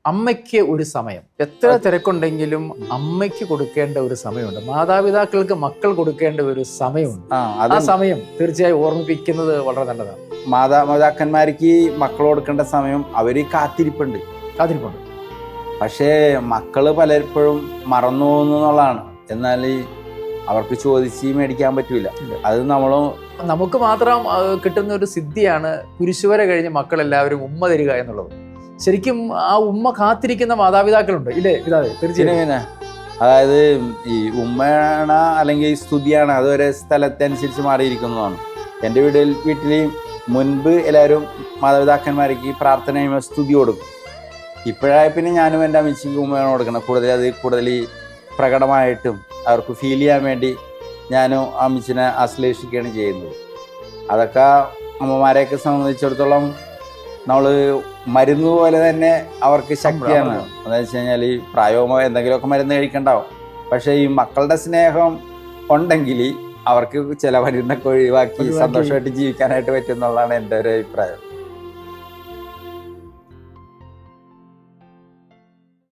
അമ്മയ്ക്ക് ഒരു സമയം, എത്ര തിരക്കുണ്ടെങ്കിലും അമ്മയ്ക്ക് കൊടുക്കേണ്ട ഒരു സമയമുണ്ട്. മാതാപിതാക്കൾക്ക് മക്കൾ കൊടുക്കേണ്ട ഒരു സമയമുണ്ട്. ആ സമയം തീർച്ചയായും ഓർമ്മിപ്പിക്കുന്നത് വളരെ നല്ലതാണ്. മാതാപിതാക്കന്മാർക്ക് മക്കൾ കൊടുക്കേണ്ട സമയം അവര് കാത്തിരിപ്പുണ്ട്. പക്ഷേ മക്കള് പലപ്പോഴും മറന്നു പോകുന്നു എന്നുള്ളതാണ്. എന്നാൽ അവർക്ക് ചോദിച്ച് മേടിക്കാൻ പറ്റൂല. അത് നമുക്ക് മാത്രം കിട്ടുന്ന ഒരു സിദ്ധിയാണ് കുരിശുവര കഴിഞ്ഞ് മക്കളെല്ലാവരും ഉമ്മ തരിക എന്നുള്ളത്. ശരിക്കും ആ ഉമ്മ കാത്തിരിക്കുന്ന മാതാപിതാക്കളുണ്ട് ഇല്ലേ പിതാവേ? തീർച്ചയായും. അതായത് ഈ ഉമ്മയാണ് അല്ലെങ്കിൽ സ്തുതിയാണ് അതൊരു സ്ഥലത്തനുസരിച്ച് മാറിയിരിക്കുന്നതാണ്. എൻ്റെ വീട്ടിൽ മുൻപ് എല്ലാവരും മാതാപിതാക്കന്മാർക്ക് പ്രാർത്ഥന ചെയ്യുമ്പോൾ സ്തുതി കൊടുക്കും. ഇപ്പോഴായ പിന്നെ ഞാനും എൻ്റെ അമ്മച്ചിക്ക് ഉമ്മയാണ് കൊടുക്കണം. കൂടുതൽ പ്രകടമായിട്ടും അവർക്ക് ഫീൽ ചെയ്യാൻ വേണ്ടി ഞാനും അമ്മച്ചിനെ ആശ്ലേഷിക്കുകയാണ് ചെയ്യുന്നത്. അതൊക്കെ അമ്മമാരെയൊക്കെ സംബന്ധിച്ചിടത്തോളം നമ്മൾ മരുന്ന് പോലെ തന്നെ അവർക്ക് ശക്തിയാണ്. എന്താ വെച്ച് കഴിഞ്ഞാൽ ഈ പ്രായമോ എന്തെങ്കിലുമൊക്കെ മരുന്ന് കഴിക്കണ്ടാവും. പക്ഷേ ഈ മക്കളുടെ സ്നേഹം ഉണ്ടെങ്കിൽ അവർക്ക് ചില മരുന്നൊക്കെ ഒഴിവാക്കി സന്തോഷമായിട്ട് ജീവിക്കാനായിട്ട് പറ്റും എന്നുള്ളതാണ് എൻ്റെ ഒരു അഭിപ്രായം.